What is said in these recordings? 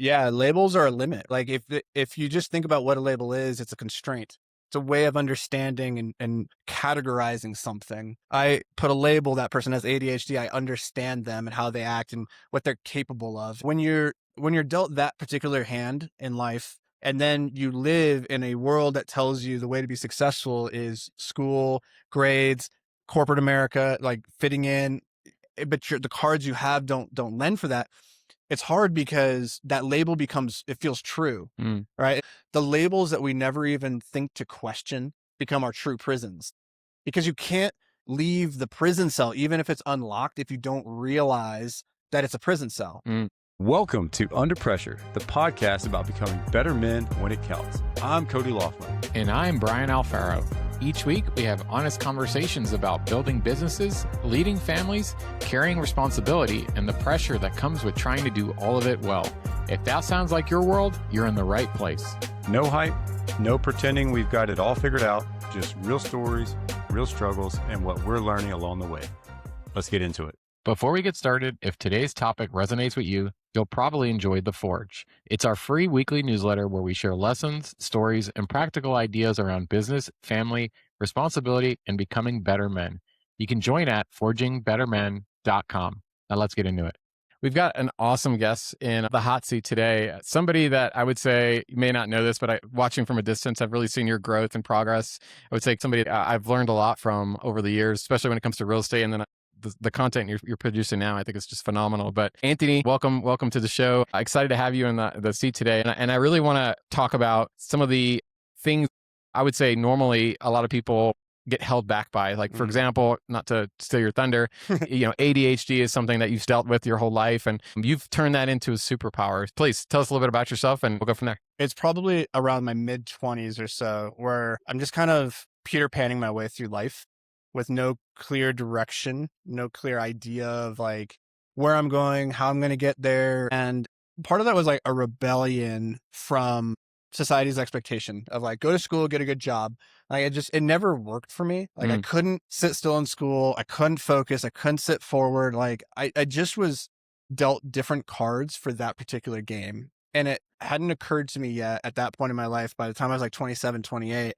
Yeah, labels are a limit. Like if you just think about what a label is, it's a constraint. It's a way of understanding and categorizing something. I put a label, that person has ADHD. I understand them and how they act and what they're capable of. When you're dealt that particular hand in life, and then you live in a world that tells you the way to be successful is school, grades, corporate America, like fitting in, but the cards you have don't lend for that. It's hard because that label it feels true, right? The labels that we never even think to question become our true prisons, because you can't leave the prison cell, even if it's unlocked, if you don't realize that it's a prison cell. Welcome to Under Pressure, the podcast about becoming better men when it counts. I'm Cody Laughlin. And I'm Brian Alfaro. Each week, we have honest conversations about building businesses, leading families, carrying responsibility, and the pressure that comes with trying to do all of it well. If that sounds like your world, you're in the right place. No hype, no pretending we've got it all figured out, just real stories, real struggles, and what we're learning along the way. Let's get into it. Before we get started, if today's topic resonates with you, you'll probably enjoy The Forge. It's our free weekly newsletter where we share lessons, stories, and practical ideas around business, family, responsibility, and becoming better men. You can join at forgingbettermen.com. Now let's get into it. We've got an awesome guest in the hot seat today. Somebody that I would say, you may not know this, but watching from a distance, I've really seen your growth and progress. I would say somebody I've learned a lot from over the years, especially when it comes to real estate. And then the content you're producing now, I think it's just phenomenal. But Anthony, welcome to the show. Excited to have you in the seat today. And I really want to talk about some of the things I would say normally a lot of people get held back by. Like, for example, not to steal your thunder, ADHD is something that you've dealt with your whole life, and you've turned that into a superpower. Please tell us a little bit about yourself and we'll go from there. It's probably around my mid-20s or so where I'm just kind of Peter Panning my way through life with no clear direction, no clear idea of like where I'm going, how I'm going to get there. And part of that was like a rebellion from society's expectation of like, go to school, get a good job. Like it never worked for me. Like I couldn't sit still in school. I couldn't focus. I couldn't sit forward. Like I just was dealt different cards for that particular game. And it hadn't occurred to me yet at that point in my life, by the time I was like 27, 28,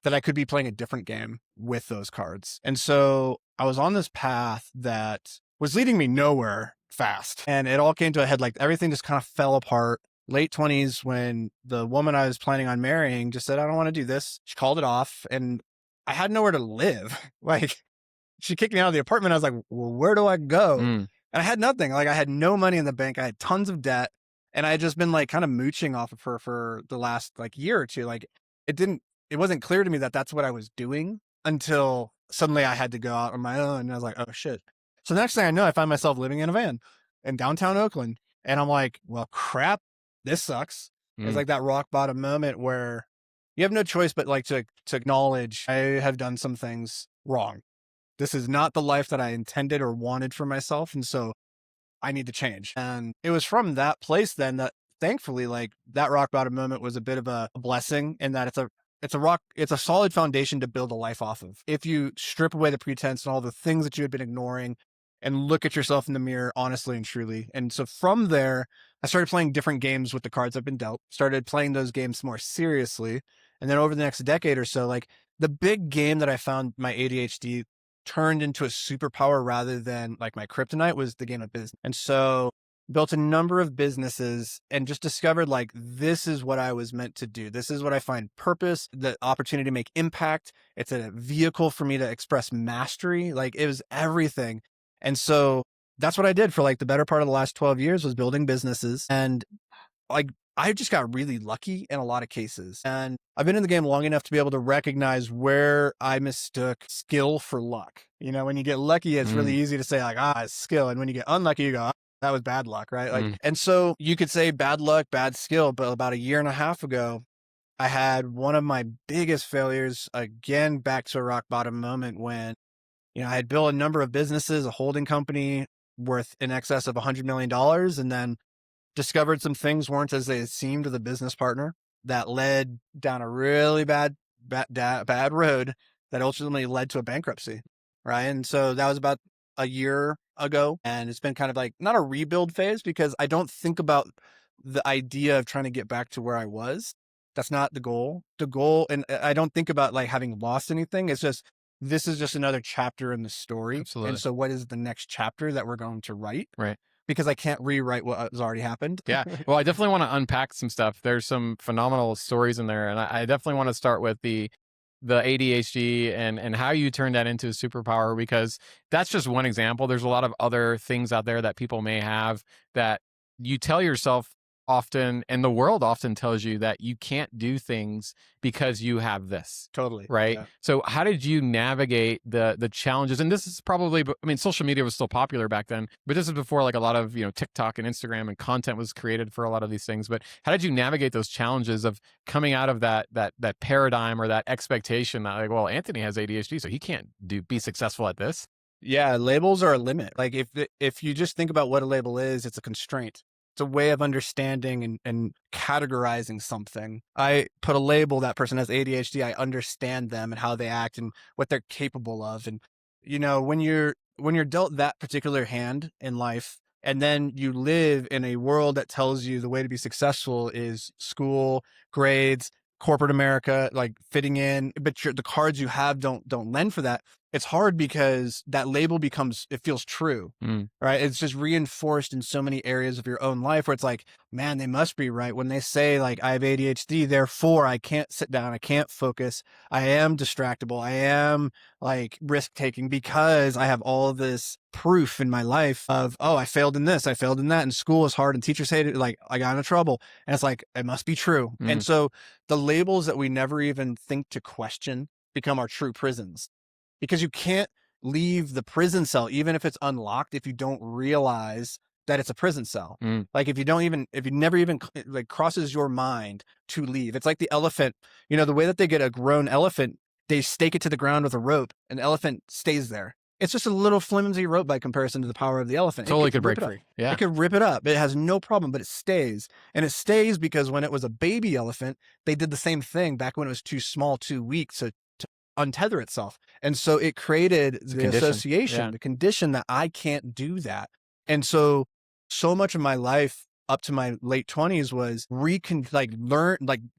that I could be playing a different game with those cards. And so I was on this path that was leading me nowhere fast. And it all came to a head, like everything just kind of fell apart. Late 20s, when the woman I was planning on marrying just said, I don't want to do this. She called it off and I had nowhere to live. Like she kicked me out of the apartment. I was like, well, where do I go? And I had nothing. Like I had no money in the bank. I had tons of debt. And I had just been like kind of mooching off of her for the last like year or two. Like it wasn't clear to me that that's what I was doing until suddenly I had to go out on my own. And I was like, oh shit. So the next thing I know, I find myself living in a van in downtown Oakland. And I'm like, well, crap, this sucks. It's like that rock bottom moment where you have no choice but like to acknowledge I have done some things wrong. This is not the life that I intended or wanted for myself. And so I need to change. And it was from that place then that thankfully, like that rock bottom moment was a bit of a blessing in that it's a solid foundation to build a life off of. If you strip away the pretense and all the things that you had been ignoring and look at yourself in the mirror honestly and truly. And so from there, I started playing different games with the cards I've been dealt, started playing those games more seriously. And then over the next decade or so, like the big game that I found my ADHD turned into a superpower rather than like my kryptonite was the game of business. And so built a number of businesses and just discovered like, this is what I was meant to do. This is what I find purpose, the opportunity to make impact. It's a vehicle for me to express mastery. Like it was everything. And so that's what I did for like the better part of the last 12 years was building businesses. And like, I just got really lucky in a lot of cases. And I've been in the game long enough to be able to recognize where I mistook skill for luck. You know, when you get lucky, it's really easy to say like, it's skill. And when you get unlucky, you go, that was bad luck, right? Like, and so you could say bad luck, bad skill. But about a year and a half ago, I had one of my biggest failures, again, back to a rock bottom moment when, I had built a number of businesses, a holding company worth in excess of $100 million, and then discovered some things weren't as they seemed with a business partner that led down a really bad road that ultimately led to a bankruptcy, right? And so that was about a year ago, and it's been kind of like not a rebuild phase because I don't think about the idea of trying to get back to where I was. That's not the goal. The goal, and I don't think about like having lost anything. It's just, this is just another chapter in the story. And Absolutely. so what is the next chapter that we're going to write? Right. Because I can't rewrite what has already happened. Yeah. Well, I definitely want to unpack some stuff. There's some phenomenal stories in there, and I definitely want to start with the ADHD and how you turn that into a superpower, because that's just one example. There's a lot of other things out there that people may have that you tell yourself often, and the world often tells you that you can't do things because you have this. Totally. Right. Yeah. So how did you navigate the challenges? And this is probably, I mean, social media was still popular back then, but this is before like a lot of, TikTok and Instagram and content was created for a lot of these things. But how did you navigate those challenges of coming out of that paradigm or that expectation that like, well, Anthony has ADHD, so he can't be successful at this? Yeah, labels are a limit. Like if you just think about what a label is, it's a constraint. It's a way of understanding and categorizing something. I put a label, that person has ADHD, I understand them and how they act and what they're capable of. And when you're dealt that particular hand in life, and then you live in a world that tells you the way to be successful is school, grades, corporate America, like fitting in, but the cards you have don't lend for that. It's hard because that label it feels true, right? It's just reinforced in so many areas of your own life where it's like, man, they must be right when they say like, I have ADHD, therefore I can't sit down, I can't focus, I am distractible, I am like risk taking because I have all this proof in my life of, oh, I failed in this, I failed in that, and school is hard and teachers hate it, like I got into trouble. And it's like, it must be true. And so the labels that we never even think to question become our true prisons, because you can't leave the prison cell, even if it's unlocked, if you don't realize that it's a prison cell. Like if you never even like crosses your mind to leave. It's like the elephant, the way that they get a grown elephant, they stake it to the ground with a rope, and the elephant stays there. It's just a little flimsy rope by comparison to the power of the elephant. Totally could break free. Yeah. It could rip it up. It has no problem, but it stays. And it stays because when it was a baby elephant, they did the same thing back when it was too small, too weak to untether itself. And so it created the association, the condition that I can't do that. And so much of my life up to my late 20s was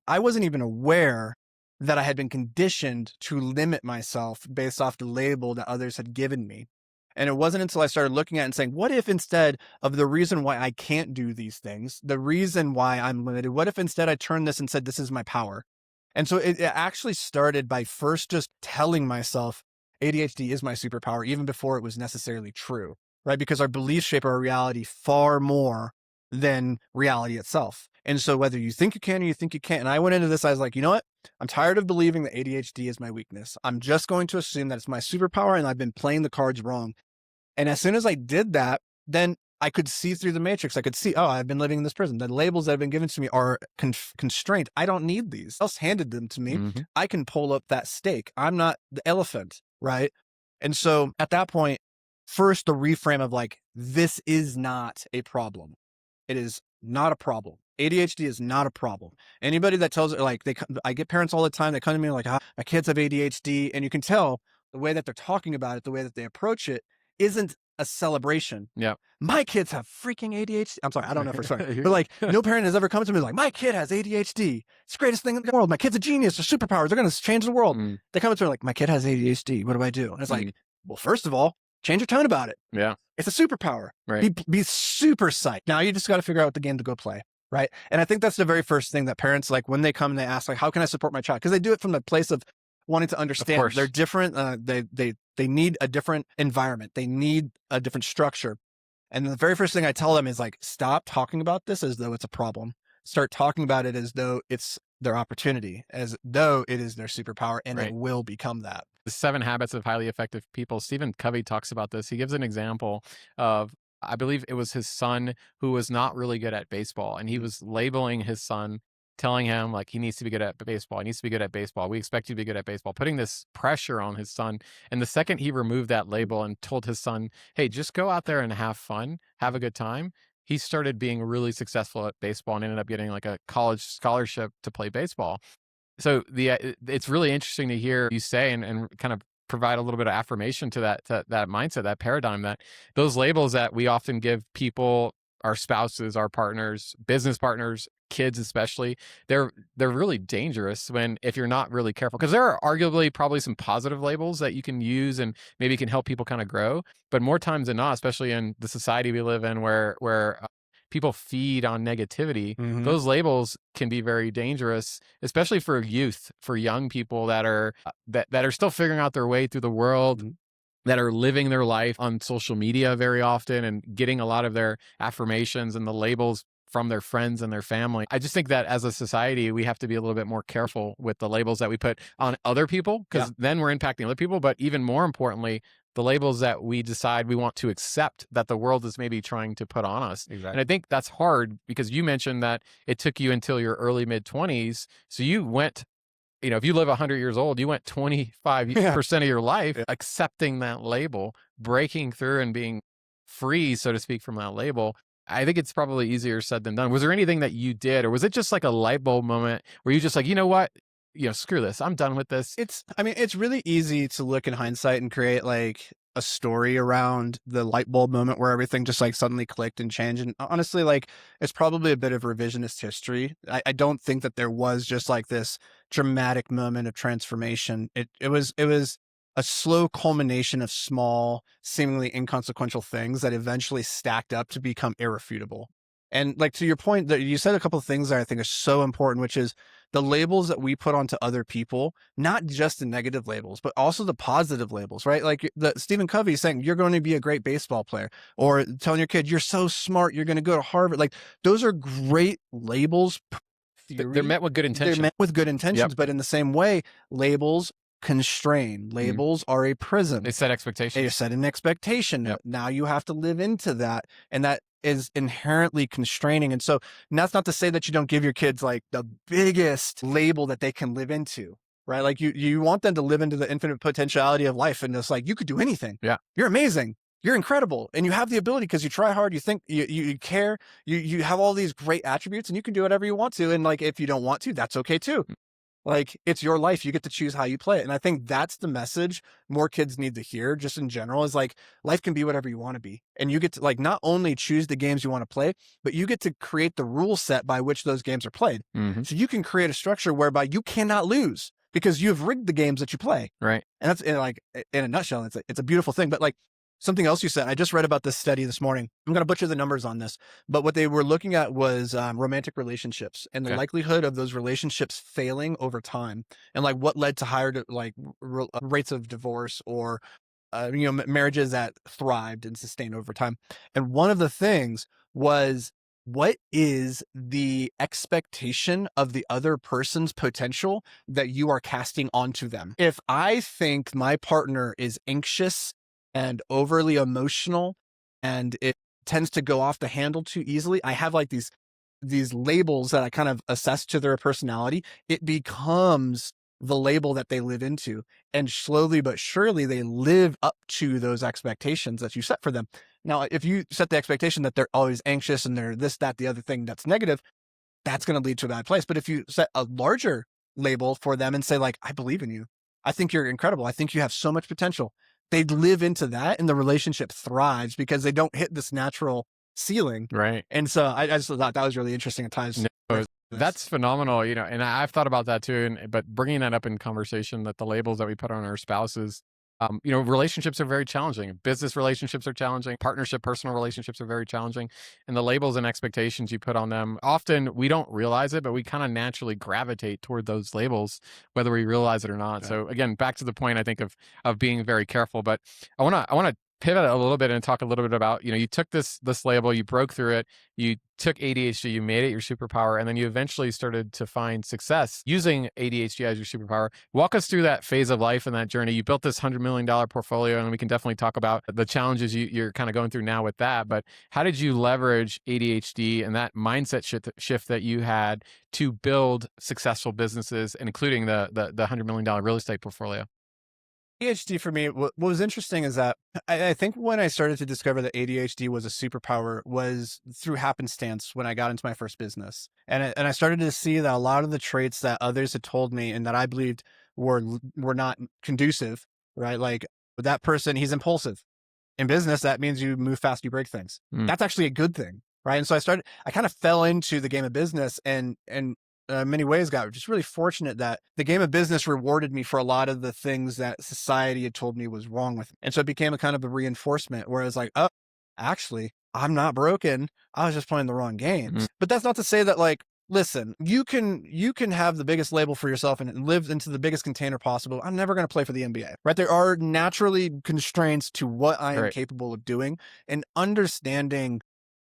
I wasn't even aware that I had been conditioned to limit myself based off the label that others had given me. And it wasn't until I started looking at it and saying, what if instead of the reason why I can't do these things, the reason why I'm limited, what if instead I turned this and said, this is my power? And so it actually started by first just telling myself ADHD is my superpower, even before it was necessarily true, right? Because our beliefs shape our reality far more than reality itself. And so whether you think you can or you think you can't, and I went into this, I was like, you know what? I'm tired of believing that ADHD is my weakness. I'm just going to assume that it's my superpower and I've been playing the cards wrong. And as soon as I did that, then I could see through the matrix. I could see, oh, I've been living in this prison. The labels that have been given to me are constraint. I don't need these. Else handed them to me. I can pull up that stake. I'm not the elephant, right? And so at that point, first the reframe of like, this is not a problem. It is not a problem. ADHD is not a problem. Anybody that tells it, like I get parents all the time that come to me like, my kids have ADHD, and you can tell the way that they're talking about it, the way that they approach it, isn't a celebration. Yeah. My kids have freaking ADHD. I'm sorry, I don't know for sure. But like no parent has ever come to me like, my kid has ADHD. It's the greatest thing in the world. My kid's a genius. They're superpowers. They're going to change the world. They come to me like, my kid has ADHD. What do I do? And it's like, well, first of all, change your tone about it. Yeah. It's a superpower. Right. Be super psyched. Now you just got to figure out what the game to go play. Right. And I think that's the very first thing that parents, like when they come and they ask, like, how can I support my child? Because they do it from the place of wanting to understand. They're different. They need a different environment. They need a different structure. And the very first thing I tell them is like, stop talking about this as though it's a problem. Start talking about it as though it's their opportunity, as though it is their superpower, and it will become that. The 7 Habits of Highly Effective People. Stephen Covey talks about this. He gives an example of, I believe it was his son who was not really good at baseball, and he was labeling his son, telling him like he needs to be good at baseball. He needs to be good at baseball. We expect you to be good at baseball, putting this pressure on his son. And the second he removed that label and told his son, hey, just go out there and have fun, have a good time, he started being really successful at baseball and ended up getting like a college scholarship to play baseball. So it's really interesting to hear you say and kind of provide a little bit of affirmation to that mindset, that paradigm, that those labels that we often give people our spouses, our partners, business partners, kids especially, they're really dangerous when if you're not really careful. Because there are arguably probably some positive labels that you can use and maybe can help people kind of grow. But more times than not, especially in the society we live in, where people feed on negativity, Mhm. those labels can be very dangerous, especially for youth, for young people that are that are still figuring out their way through the world, Mhm. that are living their life on social media very often and getting a lot of their affirmations and the labels from their friends and their family. I just think that as a society, we have to be a little bit more careful with the labels that we put on other people, Yeah, because then we're impacting other people. But even more importantly, the labels that we decide we want to accept that the world is maybe trying to put on us. And exactly. I think that's hard because you mentioned that it took you until your early mid 20s. So you went, if you live 100 years old, you went Yeah. 25% of your life Yeah. accepting that label, breaking through and being free, so to speak, from that label. I think it's probably easier said than done. Was there anything that you did, or was it just like a light bulb moment where you just like, you know what? Screw this. I'm done with this. I mean, it's really easy to look in hindsight and create like a story around the light bulb moment where everything just like suddenly clicked and changed. And honestly, like it's probably a bit of revisionist history. I don't think that there was just like this dramatic moment of transformation. It was a slow culmination of small, seemingly inconsequential things that eventually stacked up to become irrefutable. And like to your point that you said a couple of things that I think are so important, which is the labels that we put onto other people, not just the negative labels, but also the positive labels, right? Like the Stephen Covey saying, you're going to be a great baseball player, or telling your kid, you're so smart, you're going to go to Harvard. Like those are great labels. They're Theory, met with good they're intention. meant with good Yep. intentions, but in the same way, labels constrain. Mhm. Labels are a They prison. set They expectations. set an expectation. Yep. Now you have to live into that. And that is inherently constraining. And so, and that's not to say that you don't give your kids like the biggest label that they can live into, right? Like you want them to live into the infinite potentiality of life. And it's like, you could do anything. Yeah. You're amazing. You're incredible. And you have the ability because you try hard. You think you care. You have all these great attributes and you can do whatever you want to. And like, if you don't want to, that's okay too. Like it's your life. You get to choose how you play it. And I think that's the message more kids need to hear just in general is like life can be whatever you want to be. And you get to like not only choose the games you want to play, but you get to create the rule set by which those games are played. Hmm. So you can create a structure whereby you cannot lose because you've rigged the games that you play. Right. And that's like in a nutshell, it's a beautiful thing. But like something else you said, I just read about this study this morning. I'm going to butcher the numbers on this, but what they were looking at was romantic relationships and the Okay. likelihood of those relationships failing over time, and like what led to higher rates of divorce or marriages that thrived and sustained over time. And one of the things was, what is the expectation of the other person's potential that you are casting onto them? If I think my partner is anxious and overly emotional and it tends to go off the handle too easily, I have like these labels that I kind of assess to their personality. It becomes the label that they live into. And slowly but surely they live up to those expectations that you set for them. Now, if you set the expectation that they're always anxious and they're this, that, the other thing that's negative, that's going to lead to a bad place. But if you set a larger label for them and say like, I believe in you. I think you're incredible. I think you have so much potential. They live into that and the relationship thrives because they don't hit this natural ceiling. Right. And so I just thought that was really interesting at times. No, that's phenomenal, and I've thought about that too. But bringing that up in conversation, that the labels that we put on our spouses, relationships are very challenging. Business relationships are challenging. Partnership, personal relationships are very challenging. And the labels and expectations you put on them, often we don't realize it, but we kind of naturally gravitate toward those labels, whether we realize it or not. Okay. So again, back to the point, I think of being very careful. But I want to pivot a little bit and talk a little bit about, you took this label, you broke through it, you took ADHD, you made it your superpower, and then you eventually started to find success using ADHD as your superpower. Walk us through that phase of life and that journey. You built this $100 million portfolio, and we can definitely talk about the challenges you're kind of going through now with that. But how did you leverage ADHD and that mindset shift that you had to build successful businesses, and including the $100 million real estate portfolio? ADHD for me, what was interesting is that I think when I started to discover that ADHD was a superpower was through happenstance when I got into my first business. And I started to see that a lot of the traits that others had told me and that I believed were not conducive, right? Like that person, he's impulsive. In business, that means you move fast, you break things. Mm. That's actually a good thing. right? And so I kind of fell into the game of business, and in many ways got just really fortunate that the game of business rewarded me for a lot of the things that society had told me was wrong with me. And so it became a kind of a reinforcement where I was like, oh, actually, I'm not broken. I was just playing the wrong Mhm. games. But that's not to say that, like, listen, you can have the biggest label for yourself and live into the biggest container possible. I'm never going to play for the NBA, right? There are naturally constraints to what I am Right. capable of doing, and understanding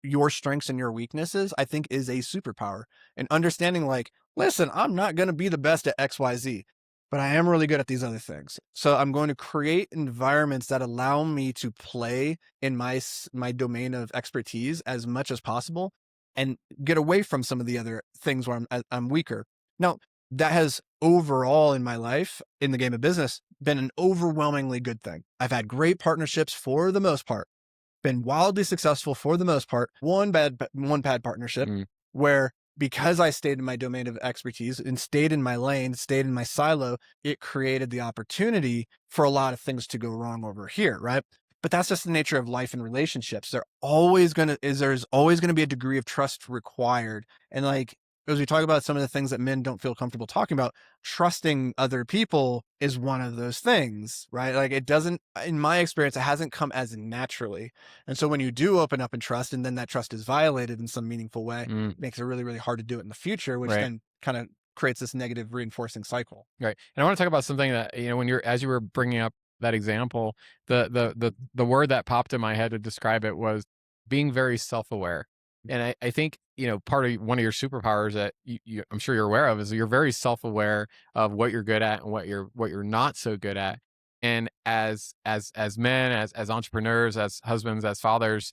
your strengths and your weaknesses, I think, is a superpower. And understanding, like, listen, I'm not going to be the best at XYZ, but I am really good at these other things. So I'm going to create environments that allow me to play in my domain of expertise as much as possible, and get away from some of the other things where I'm weaker. Now, that has overall in my life in the game of business been an overwhelmingly good thing. I've had great partnerships for the most part, been wildly successful for the most part. One bad partnership Mm. where, because I stayed in my domain of expertise and stayed in my lane, stayed in my silo, it created the opportunity for a lot of things to go wrong over here, right? But that's just the nature of life and relationships. There's always gonna be a degree of trust required. And, like, as we talk about some of the things that men don't feel comfortable talking about, trusting other people is one of those things, right? Like, it doesn't, in my experience, it hasn't come as naturally. And so when you do open up and trust, and then that trust is violated in some meaningful way, Mm. it makes it really, really hard to do it in the future, which Right. then kind of creates this negative reinforcing cycle. Right. And I want to talk about something that, when as you were bringing up that example, the word that popped in my head to describe it was being very self-aware. And I think, part of one of your superpowers that I'm sure you're aware of is you're very self-aware of what you're good at and what you're not so good at. And as men, as entrepreneurs, as husbands, as fathers,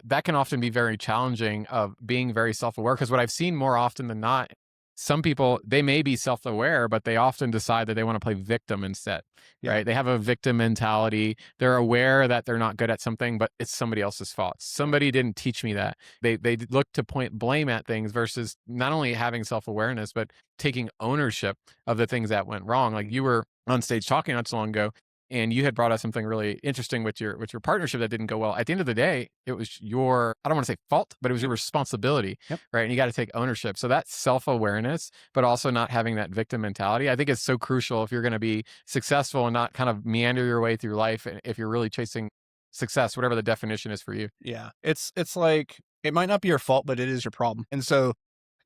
that can often be very challenging of being very self-aware, because what I've seen more often than not, some people, they may be self-aware, but they often decide that they want to play victim instead, Yeah. right? They have a victim mentality. They're aware that they're not good at something, but it's somebody else's fault. Somebody didn't teach me that. They look to point blame at things versus not only having self-awareness, but taking ownership of the things that went wrong. Like, you were on stage talking not so long ago, and you had brought up something really interesting with your partnership that didn't go well. At the end of the day, it was your, I don't want to say fault, but it was your responsibility, Yep. right? And you got to take ownership. So that self-awareness, but also not having that victim mentality, I think is so crucial if you're going to be successful and not kind of meander your way through life. And if you're really chasing success, whatever the definition is for you. Yeah. It's like, it might not be your fault, but it is your problem. And so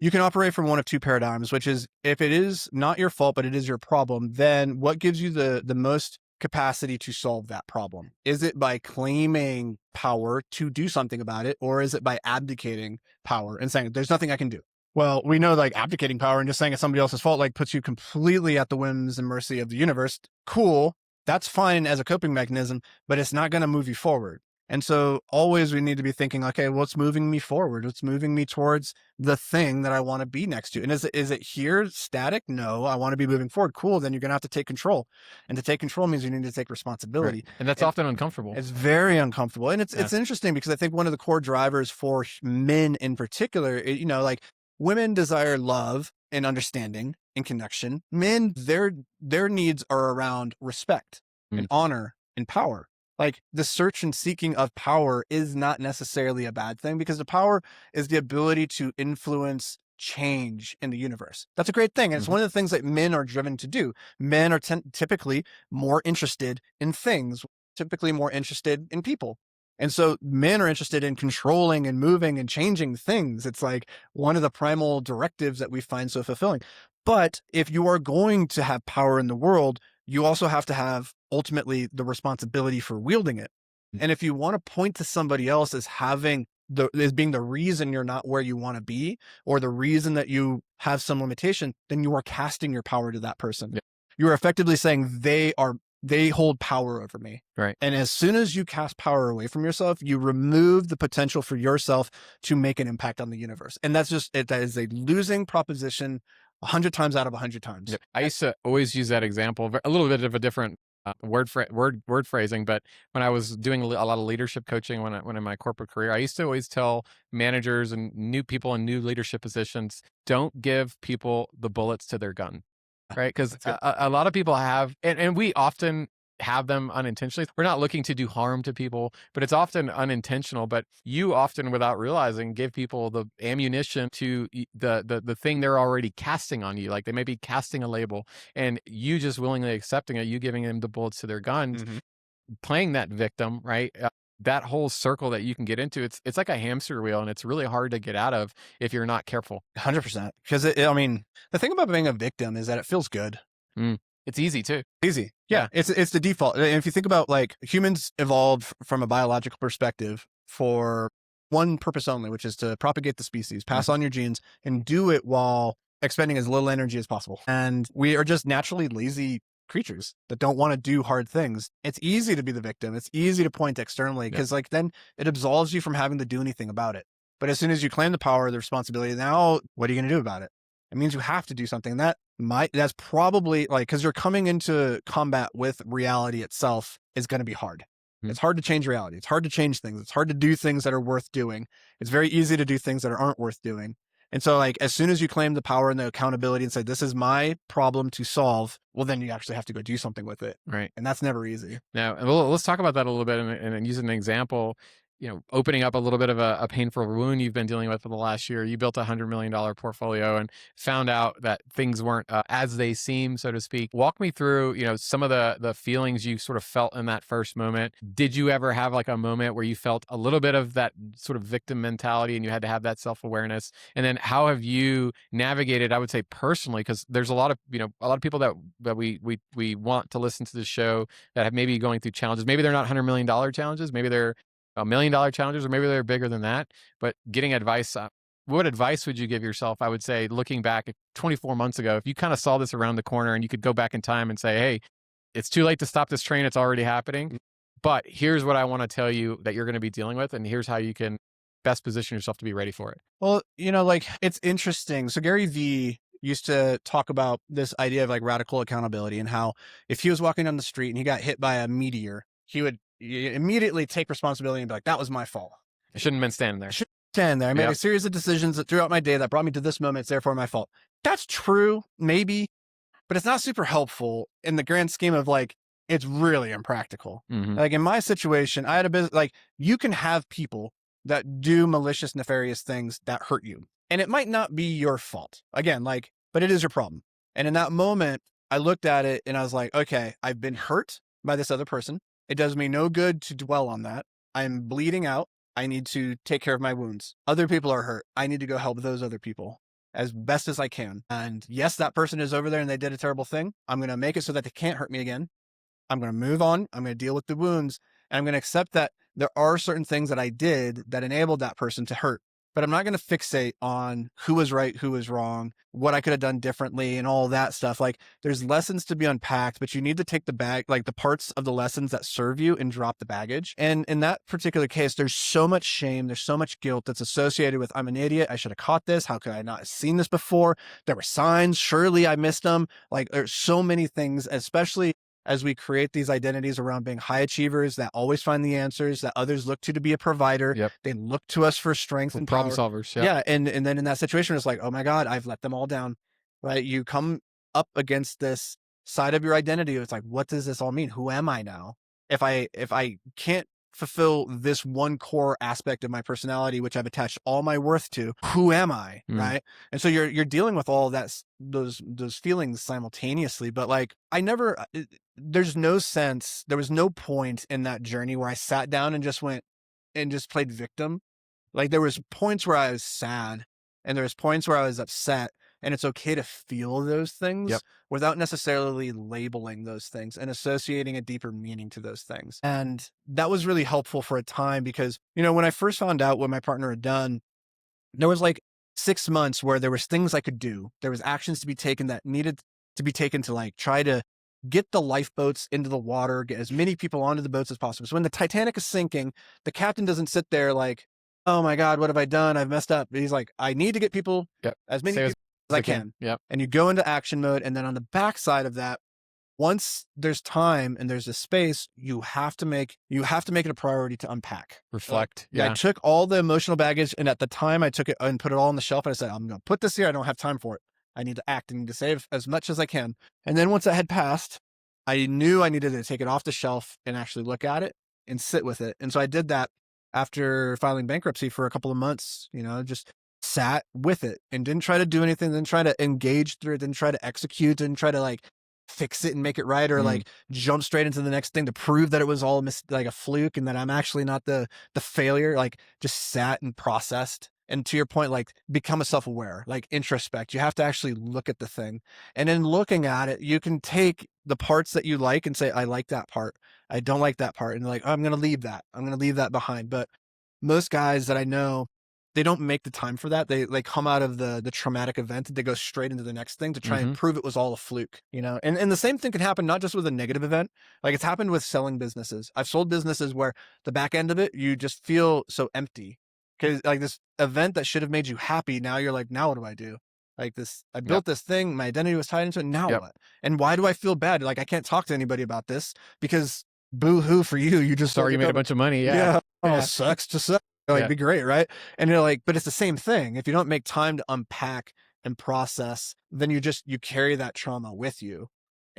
you can operate from one of two paradigms, which is, if it is not your fault, but it is your problem, then what gives you the most capacity to solve that problem? Is it by claiming power to do something about it, or is it by abdicating power and saying, there's nothing I can do? Well, we know, like, abdicating power and just saying it's somebody else's fault, like, puts you completely at the whims and mercy of the universe. Cool. That's fine as a coping mechanism, but it's not going to move you forward. And so always we need to be thinking, okay, what's moving me forward? What's moving me towards the thing that I want to be next to? And is it here static? No, I want to be moving forward. Cool. Then you're going to have to take control. And to take control means you need to take responsibility. Right. And that's often uncomfortable. It's very uncomfortable. And it's Yeah. it's interesting, because I think one of the core drivers for men in particular, like, women desire love and understanding and connection. Men, their needs are around respect and honor and power. Like, the search and seeking of power is not necessarily a bad thing, because the power is the ability to influence change in the universe. That's a great thing. And it's one of the things that men are driven to do. Men are typically more interested in things, typically more interested in people. And so men are interested in controlling and moving and changing things. It's like one of the primal directives that we find so fulfilling. But if you are going to have power in the world, you also have to have ultimately the responsibility for wielding it. And if you want to point to somebody else as being the reason you're not where you want to be, or the reason that you have some limitation, then you are casting your power to that person. Yeah. You are effectively saying they hold power over me. Right. And as soon as you cast power away from yourself, you remove the potential for yourself to make an impact on the universe. And that is a losing proposition 100 times out of 100 times. Yep. I used to always use that example, a little bit of a different word phrasing, but when I was doing a lot of leadership coaching when in my corporate career, I used to always tell managers and new people in new leadership positions, don't give people the bullets to their gun, right? Because a lot of people have, and we often have them unintentionally. We're not looking to do harm to people, but it's often unintentional. But you often, without realizing, give people the ammunition to the thing they're already casting on you. Like they may be casting a label, and you just willingly accepting it, you giving them the bullets to their guns, playing that victim, right? That whole circle that you can get into, it's like a hamster wheel, and it's really hard to get out of if you're not careful. 100%. Because I mean, the thing about being a victim is that it feels good. It's easy too. Easy. Yeah. It's the default. And if you think about like humans evolved from a biological perspective for one purpose only, which is to propagate the species, pass on your genes, and do it while expending as little energy as possible. And we are just naturally lazy creatures that don't want to do hard things. It's easy to be the victim. It's easy to point externally because like then it absolves you from having to do anything about it. But as soon as you claim the power, the responsibility, now what are you going to do about it? It means you have to do something. That's probably like, because you're coming into combat with reality itself is going to be hard. It's hard to change reality. It's hard to change things. It's hard to do things that are worth doing. It's very easy to do things that aren't worth doing. And so like, as soon as you claim the power and the accountability and say, this is my problem to solve, well, then you actually have to go do something with it. Right. And that's never easy. Now, let's talk about that a little bit and use an example. Opening up a little bit of a painful wound you've been dealing with for the last year. You built a $100 million portfolio and found out that things weren't as they seem, so to speak. Walk me through, some of the feelings you sort of felt in that first moment. Did you ever have like a moment where you felt a little bit of that sort of victim mentality and you had to have that self-awareness? And then how have you navigated, I would say personally, because there's a lot of people that we want to listen to the show that have maybe going through challenges. Maybe they're not $100 million challenges. Maybe they're $1 million challenges, or maybe they're bigger than that, but getting advice. What advice would you give yourself? I would say, looking back 24 months ago, if you kind of saw this around the corner and you could go back in time and say, hey, it's too late to stop this train. It's already happening. But here's what I want to tell you that you're going to be dealing with. And here's how you can best position yourself to be ready for it. Well, like it's interesting. So Gary Vee used to talk about this idea of like radical accountability and how if he was walking down the street and he got hit by a meteor, he would immediately take responsibility and be like, that was my fault. I shouldn't have been standing there. I made a series of decisions that throughout my day that brought me to this moment. It's therefore my fault. That's true, maybe, but it's not super helpful in the grand scheme of like, it's really impractical. Like in my situation, I had a business, like you can have people that do malicious, nefarious things that hurt you. And it might not be your fault. Again, like, but it is your problem. And in that moment, I looked at it and I was like, okay, I've been hurt by this other person. It does me no good to dwell on that. I'm bleeding out. I need to take care of my wounds. Other people are hurt. I need to go help those other people as best as I can. And yes, that person is over there and they did a terrible thing. I'm going to make it so that they can't hurt me again. I'm going to move on. I'm going to deal with the wounds. And I'm going to accept that there are certain things that I did that enabled that person to hurt. But I'm not going to fixate on who was right, who was wrong, what I could have done differently and all that stuff. Like there's lessons to be unpacked, but you need to take the parts of the lessons that serve you and drop the baggage. And in that particular case, there's so much shame. There's so much guilt that's associated with, I'm an idiot. I should have caught this. How could I not have seen this before? There were signs. Surely I missed them. Like there's so many things, especially as we create these identities around being high achievers that always find the answers, that others look to be a provider. They look to us for strength and problem power. solvers. Yeah. And then in that situation, it's like, oh my God, I've let them all down, right? You come up against this side of your identity. It's like, what does this all mean? Who am I now? If I can't fulfill this one core aspect of my personality, which I've attached all my worth to, who am I? Right. And so you're dealing with all that, those feelings simultaneously. But like, there was no point in that journey where I sat down and just went and just played victim. Like there was points where I was sad and there was points where I was upset, and it's okay to feel those things without necessarily labeling those things and associating a deeper meaning to those things. And that was really helpful for a time because, when I first found out what my partner had done, there was like 6 months where there was things I could do. There was actions to be taken that needed to be taken to like try to get the lifeboats into the water, get as many people onto the boats as possible. So when the Titanic is sinking, the captain doesn't sit there like, oh my God, what have I done? I've messed up. He's like, I need to get people, as many people as I can. And you go into action mode. And then on the backside of that, once there's time and there's a space, you have to make it a priority to unpack. Reflect. I took all the emotional baggage, and at the time I took it and put it all on the shelf, and I said, I'm going to put this here. I don't have time for it. I need to act. I need to save as much as I can. And then once that had passed, I knew I needed to take it off the shelf and actually look at it and sit with it. And so I did that after filing bankruptcy for a couple of months, just sat with it and didn't try to do anything, didn't try to engage through it, didn't try to execute, didn't try to like fix it and make it right, or like jump straight into the next thing to prove that it was all like a fluke and that I'm actually not the failure. Like just sat and processed. And to your point, like become a self-aware, like introspect. You have to actually look at the thing. And in looking at it, you can take the parts that you like and say, I like that part. I don't like that part. And like, oh, I'm going to leave that. I'm going to leave that behind. But most guys that I know, they don't make the time for that. They come out of the traumatic event and they go straight into the next thing to try and prove it was all a fluke, And the same thing can happen not just with a negative event. Like it's happened with selling businesses. I've sold businesses where the back end of it, you just feel so empty because like this event that should have made you happy. Now you're like, now what do I do? Like this, I built this thing. My identity was tied into it. Now what? And why do I feel bad? Like I can't talk to anybody about this because boo hoo for you. You just Sorry, you made a bunch of money. Yeah. Oh, sucks. Just sucks. Like be great, right? And you're like, but it's the same thing. If you don't make time to unpack and process, then you carry that trauma with you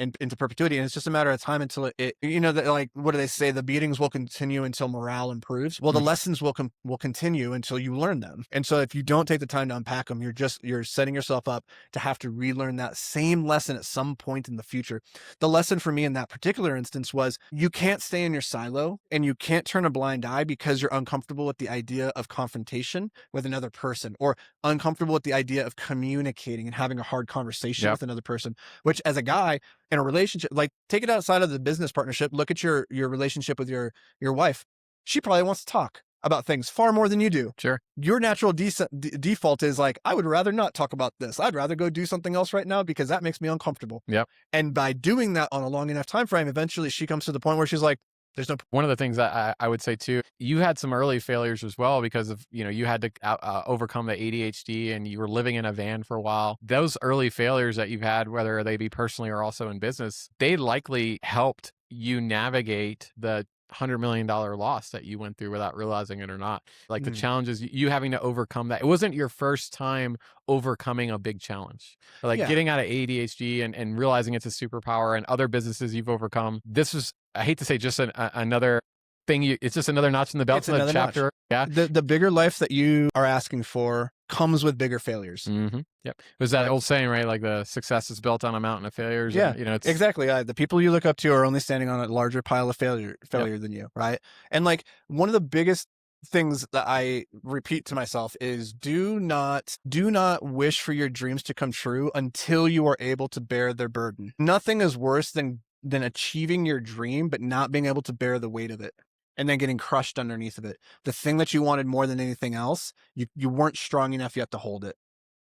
into perpetuity. And it's just a matter of time until like, what do they say? The beatings will continue until morale improves. Well, the lessons will continue until you learn them. And so if you don't take the time to unpack them, you're setting yourself up to have to relearn that same lesson at some point in the future. The lesson for me in that particular instance was you can't stay in your silo and you can't turn a blind eye because you're uncomfortable with the idea of confrontation with another person or uncomfortable with the idea of communicating and having a hard conversation with another person, which as a guy, in a relationship, like take it outside of the business partnership, look at your relationship with your wife. She probably wants to talk about things far more than you do. Sure. Your natural default is like, I would rather not talk about this. I'd rather go do something else right now because that makes me uncomfortable. Yep. And by doing that on a long enough time frame, eventually she comes to the point where she's like, there's no. One of the things that I would say too, you had some early failures as well because of, you had to overcome the ADHD and you were living in a van for a while. Those early failures that you've had, whether they be personally or also in business, they likely helped you navigate the $100 million loss that you went through without realizing it or not. Like the challenges, you having to overcome that. It wasn't your first time overcoming a big challenge. Like getting out of ADHD and realizing it's a superpower and other businesses you've overcome. This was, I hate to say, just another thing. It's just another notch in the belt, another chapter. Notch. Yeah. The bigger life that you are asking for comes with bigger failures. Yep. It was that old saying, right? Like the success is built on a mountain of failures. Yeah. And, it's exactly. The people you look up to are only standing on a larger pile of failure than you. Right. And like one of the biggest things that I repeat to myself is do not wish for your dreams to come true until you are able to bear their burden. Nothing is worse than achieving your dream, but not being able to bear the weight of it and then getting crushed underneath of it. The thing that you wanted more than anything else, you weren't strong enough yet to hold it.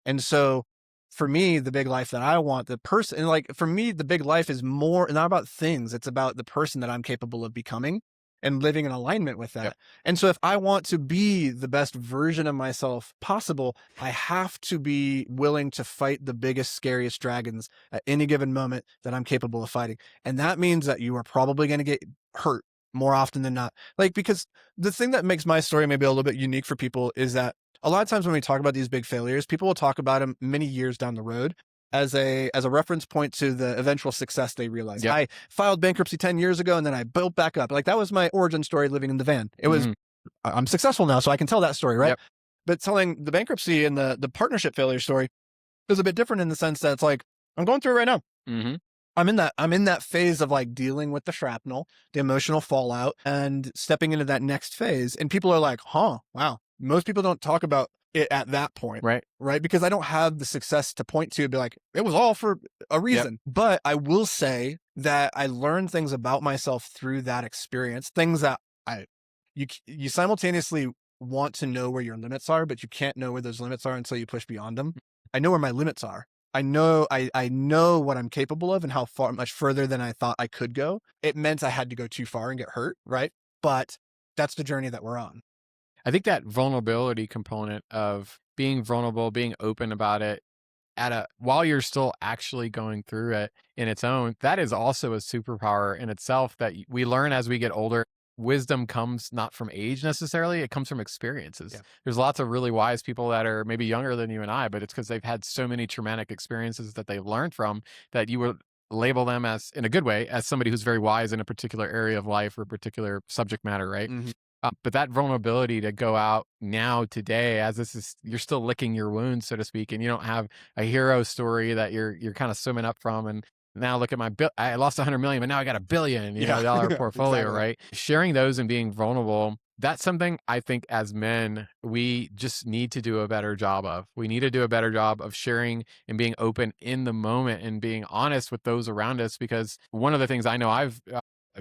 And so for me, the big life that I want, the person, and like for me, the big life is more not about things. It's about the person that I'm capable of becoming and living in alignment with that. Yep. And so if I want to be the best version of myself possible, I have to be willing to fight the biggest, scariest dragons at any given moment that I'm capable of fighting. And that means that you are probably going to get hurt more often than not. Like, because the thing that makes my story maybe a little bit unique for people is that a lot of times when we talk about these big failures, people will talk about them many years down the road as a reference point to the eventual success they realize. Yep. I filed bankruptcy 10 years ago and then I built back up. Like that was my origin story living in the van. It was, I'm successful now, so I can tell that story, right? Yep. But telling the bankruptcy and the partnership failure story is a bit different in the sense that it's like, I'm going through it right now. I'm in that phase of like dealing with the shrapnel, the emotional fallout, and stepping into that next phase. And people are like, huh, wow. Most people don't talk about it at that point. Right. Because I don't have the success to point to be like, it was all for a reason. Yep. But I will say that I learned things about myself through that experience, things that you simultaneously want to know where your limits are, but you can't know where those limits are until you push beyond them. I know where my limits are. I know what I'm capable of and how much further than I thought I could go. It meant I had to go too far and get hurt, right? But that's the journey that we're on. I think that vulnerability component of being vulnerable, being open about it while you're still actually going through it in its own, that is also a superpower in itself that we learn as we get older. Wisdom comes not from age necessarily, it comes from experiences. Yeah. There's lots of really wise people that are maybe younger than you and I, but it's because they've had so many traumatic experiences that they've learned from that label them as, in a good way, as somebody who's very wise in a particular area of life or a particular subject matter, right? Mhm. But that vulnerability to go out now today, as this is, you're still licking your wounds, so to speak, and you don't have a hero story that you're kind of swimming up from. And now look at my bill. I lost 100 million, but now I got $1 billion, Yeah. dollar portfolio, Exactly. right? Sharing those and being vulnerable. That's something I think as men, we just need to do a better job of. We need to do a better job of sharing and being open in the moment and being honest with those around us. Because one of the things I know I've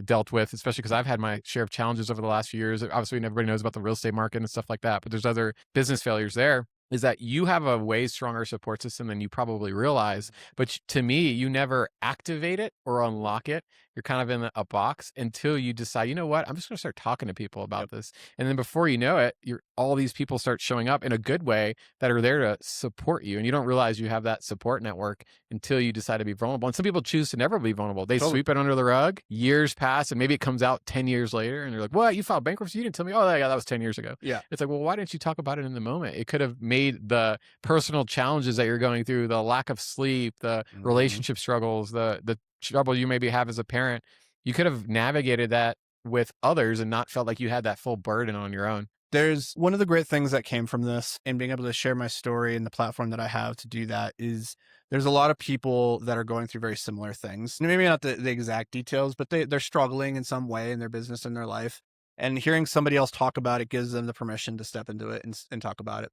dealt with, especially because I've had my share of challenges over the last few years. Obviously, everybody knows about the real estate market and stuff like that, but there's other business failures there. Is that you have a way stronger support system than you probably realize. But to me, you never activate it or unlock it. You're kind of in a box until you decide, you know what, I'm just going to start talking to people about Yep. this. And then before you know it, all these people start showing up in a good way that are there to support you. And you don't realize you have that support network until you decide to be vulnerable. And some people choose to never be vulnerable. They Totally. sweep it under the rug, years pass, and maybe it comes out 10 years later. And they're like, what? You filed bankruptcy? You didn't tell me. Oh, yeah, that was 10 years ago. Yeah. It's like, well, why didn't you talk about it in the moment? It could have made the personal challenges that you're going through, the lack of sleep, the Mhm. relationship struggles, the trouble you maybe have as a parent. You could have navigated that with others and not felt like you had that full burden on your own. There's one of the great things that came from this and being able to share my story and the platform that I have to do that is there's a lot of people that are going through very similar things. Maybe not the exact details, but they're struggling in some way in their business and their life. And hearing somebody else talk about it gives them the permission to step into it and talk about it.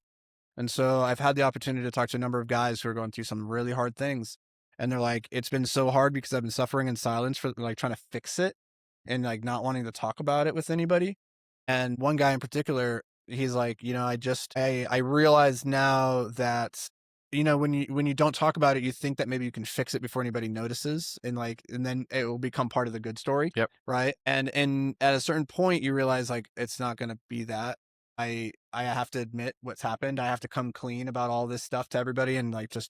And so I've had the opportunity to talk to a number of guys who are going through some really hard things. And they're like, it's been so hard because I've been suffering in silence for like trying to fix it and like not wanting to talk about it with anybody. And one guy in particular, he's like, I realize now that, when you don't talk about it, you think that maybe you can fix it before anybody notices and then it will become part of the good story. Yep. Right. And at a certain point you realize like it's not gonna be that. I have to admit what's happened. I have to come clean about all this stuff to everybody and like just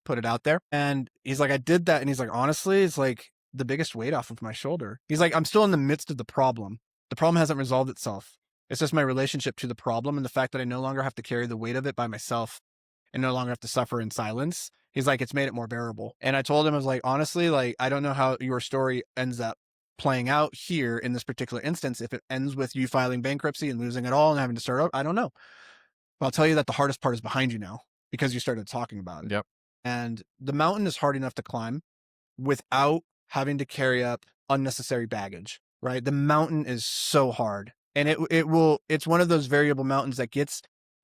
put it out there. And he's like, I did that. And he's like, honestly, it's like the biggest weight off of my shoulder. He's like, I'm still in the midst of the problem. The problem hasn't resolved itself. It's just my relationship to the problem and the fact that I no longer have to carry the weight of it by myself and no longer have to suffer in silence. He's like, it's made it more bearable. And I told him, I was like, honestly, like, I don't know how your story ends up playing out here in this particular instance. If it ends with you filing bankruptcy and losing it all and having to start over, I don't know. But I'll tell you that the hardest part is behind you now because you started talking about it. Yep. And the mountain is hard enough to climb without having to carry up unnecessary baggage, right? The mountain is so hard. And it's one of those variable mountains that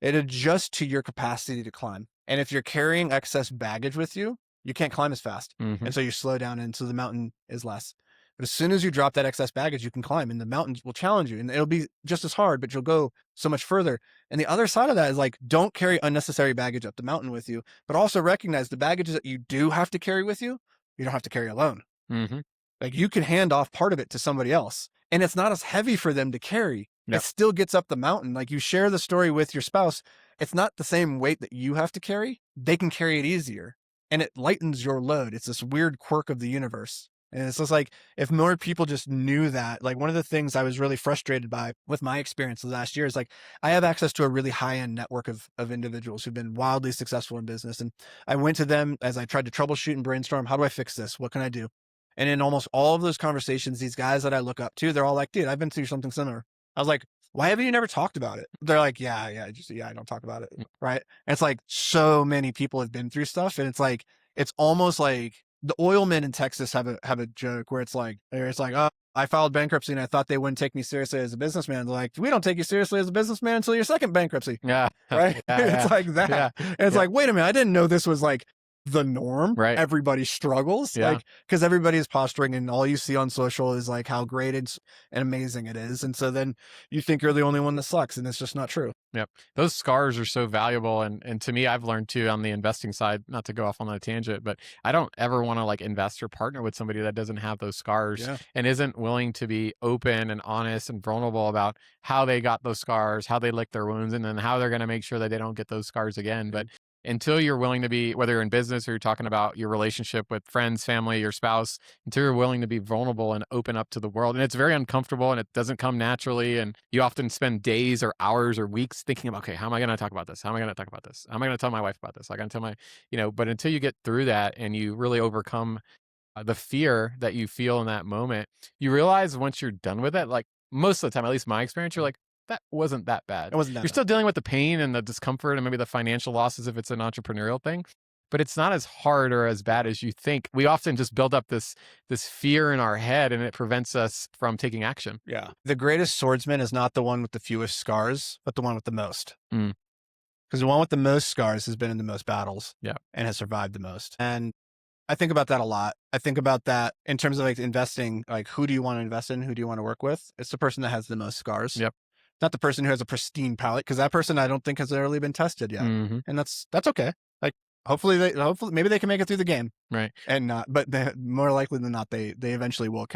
it adjusts to your capacity to climb. And if you're carrying excess baggage with you, you can't climb as fast. Mm-hmm. And so you slow down and so the mountain is less. But as soon as you drop that excess baggage, you can climb and the mountains will challenge you and it'll be just as hard, but you'll go so much further. And the other side of that is like, don't carry unnecessary baggage up the mountain with you, but also recognize the baggage that you do have to carry with you, you don't have to carry alone. Mm-hmm. Like you can hand off part of it to somebody else and it's not as heavy for them to carry. Yep. It still gets up the mountain. Like you share the story with your spouse. It's not the same weight that you have to carry. They can carry it easier and it lightens your load. It's this weird quirk of the universe. And it's just like, if more people just knew that, like one of the things I was really frustrated by with my experience last year is like, I have access to a really high end network of individuals who've been wildly successful in business. And I went to them as I tried to troubleshoot and brainstorm, how do I fix this? What can I do? And in almost all of those conversations, these guys that I look up to, they're all like, dude, I've been through something similar. I was like, why haven't you never talked about it? They're like, yeah, I don't talk about it. Right. And it's like, so many people have been through stuff. And it's like, it's almost like the oil men in Texas have a joke where it's like, oh, I filed bankruptcy and I thought they wouldn't take me seriously as a businessman. They're like, we don't take you seriously as a businessman until your second bankruptcy. Yeah. Right. Yeah, it's like that. Yeah. And it's like, wait a minute, I didn't know this was like the norm. Right. Everybody struggles. Yeah. Like, because everybody is posturing and all you see on social is like how great and amazing it is. And so then you think you're the only one that sucks and it's just not true. Yep. Those scars are so valuable. And to me, I've learned too on the investing side, not to go off on a tangent, but I don't ever want to like invest or partner with somebody that doesn't have those scars and isn't willing to be open and honest and vulnerable about how they got those scars, how they licked their wounds, and then how they're going to make sure that they don't get those scars again. But until you're willing to be, whether you're in business or you're talking about your relationship with friends, family, your spouse, until you're willing to be vulnerable and open up to the world. And it's very uncomfortable and it doesn't come naturally. And you often spend days or hours or weeks thinking about, okay, how am I going to talk about this? How am I going to talk about this? How am I going to tell my wife about this? I'm going to tell but until you get through that and you really overcome the fear that you feel in that moment, you realize once you're done with it, like most of the time, at least my experience, you're like, that wasn't that bad. It wasn't that You're bad. still dealing with the pain and the discomfort and maybe the financial losses if it's an entrepreneurial thing, but it's not as hard or as bad as you think. We often just build up this fear in our head, and it prevents us from taking action. Yeah. The greatest swordsman is not the one with the fewest scars, but the one with the most. Mm. Because the one with the most scars has been in the most battles, Yeah, and has survived the most. And I think about that a lot. I think about that in terms of like investing, like who do you want to invest in? Who do you want to work with? It's the person that has the most scars. Yep. Not the person who has a pristine palate, because that person I don't think has really been tested yet. Mm-hmm. And that's okay. Like hopefully maybe they can make it through the game. Right. And not, but more likely than not, they eventually will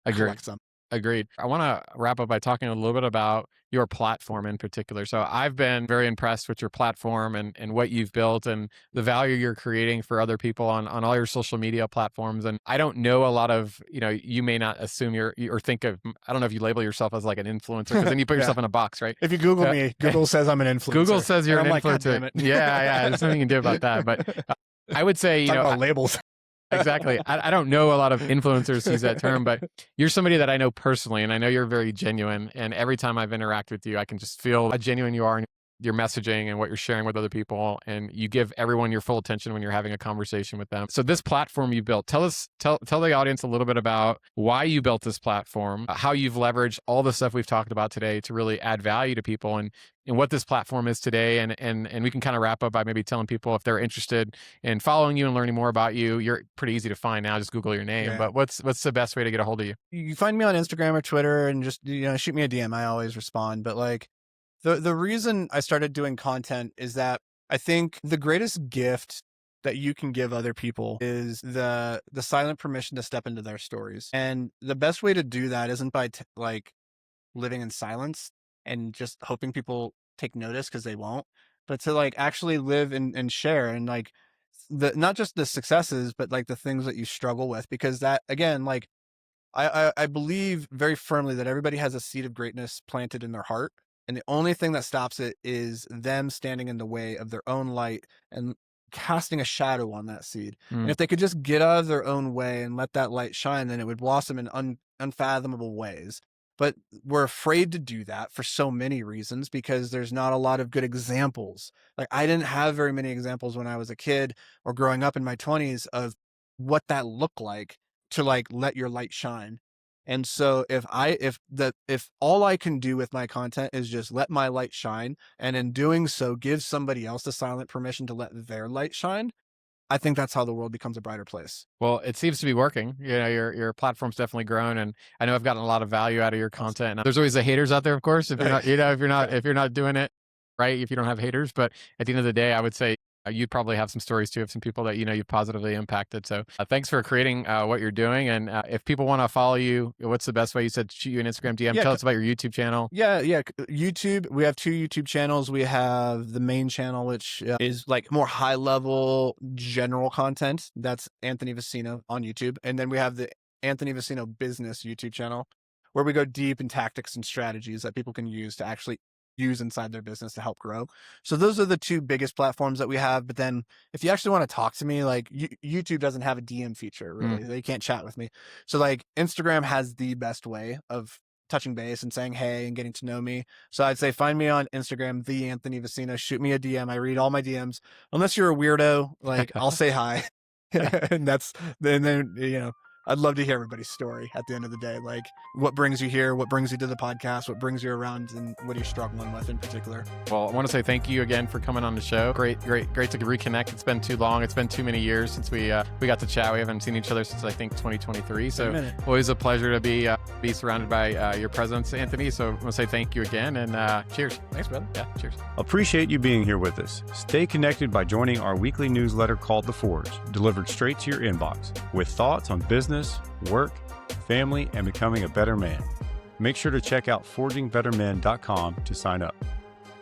collect some. Agreed. I want to wrap up by talking a little bit about your platform in particular. So I've been very impressed with your platform and what you've built and the value you're creating for other people on all your social media platforms. And I don't know a lot of, you may not assume or think of, I don't know if you label yourself as like an influencer, because then you put Yeah. yourself in a box, right? If you Google me, Google says I'm an influencer. Google says you're And an I'm like, God influencer. damn it. Yeah. There's nothing you can do about that. But I would say, Talk about labels. Exactly. I don't know a lot of influencers use that term, but you're somebody that I know personally, and I know you're very genuine. And every time I've interacted with you, I can just feel how genuine you are in your messaging and what you're sharing with other people. And you give everyone your full attention when you're having a conversation with them. So this platform you built, tell the audience a little bit about why you built this platform, how you've leveraged all the stuff we've talked about today to really add value to people, and what this platform is today. And we can kind of wrap up by maybe telling people, if they're interested in following you and learning more about you, you're pretty easy to find now. Just Google your name. Yeah. But what's the best way to get a hold of you? You find me on Instagram or Twitter, and just shoot me a DM. I always respond. But like the reason I started doing content is that I think the greatest gift that you can give other people is the silent permission to step into their stories. And the best way to do that isn't by like living in silence and just hoping people take notice, because they won't, but to like actually live and share, and like not just the successes, but like the things that you struggle with, because that, again, like I believe very firmly that everybody has a seed of greatness planted in their heart. And the only thing that stops it is them standing in the way of their own light and casting a shadow on that seed. And if they could just get out of their own way and let that light shine, then it would blossom in unfathomable ways. But we're afraid to do that for so many reasons, because there's not a lot of good examples. Like I didn't have very many examples when I was a kid or growing up in my 20s of what that looked like to like let your light shine. And so if all I can do with my content is just let my light shine, and in doing so give somebody else the silent permission to let their light shine, I think that's how the world becomes a brighter place. Well, it seems to be working. Your platform's definitely grown, and I know I've gotten a lot of value out of your content. And there's always the haters out there, of course. If you're not, if you're not doing it right, if you don't have haters. But at the end of the day, I would say you'd probably have some stories too of some people that you've positively impacted. So thanks for creating what you're doing. And if people want to follow you, what's the best way? You said shoot you an Instagram DM. Tell us about your YouTube channel. Yeah. YouTube. We have 2 YouTube channels. We have the main channel, which is like more high level general content. That's Anthony Vicino on YouTube. And then we have the Anthony Vicino Business YouTube channel, where we go deep in tactics and strategies that people can use to actually use inside their business to help grow. So those are the 2 biggest platforms that we have. But then if you actually want to talk to me, like YouTube doesn't have a DM feature, really. They can't chat with me. So like Instagram has the best way of touching base and saying hey and getting to know me. So I'd say find me on Instagram, the Anthony Vicino. Shoot me a DM. I read all my DMs. Unless you're a weirdo, like I'll say hi. And then I'd love to hear everybody's story at the end of the day. Like what brings you here, what brings you to the podcast, what brings you around, and what are you struggling with in particular? Well, I want to say thank you again for coming on the show. Great to reconnect. It's been too long. It's been too many years since we got to chat. We haven't seen each other since I think 2023. So always a pleasure to be surrounded by your presence, Anthony. So I want to say thank you again, and cheers. Thanks, brother. Yeah, cheers. Appreciate you being here with us. Stay connected by joining our weekly newsletter called The Forge, delivered straight to your inbox with thoughts on business, work, family, and becoming a better man. Make sure to check out forgingbettermen.com to sign up.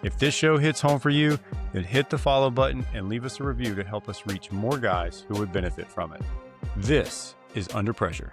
If this show hits home for you, then hit the follow button and leave us a review to help us reach more guys who would benefit from it. This is Under Pressure.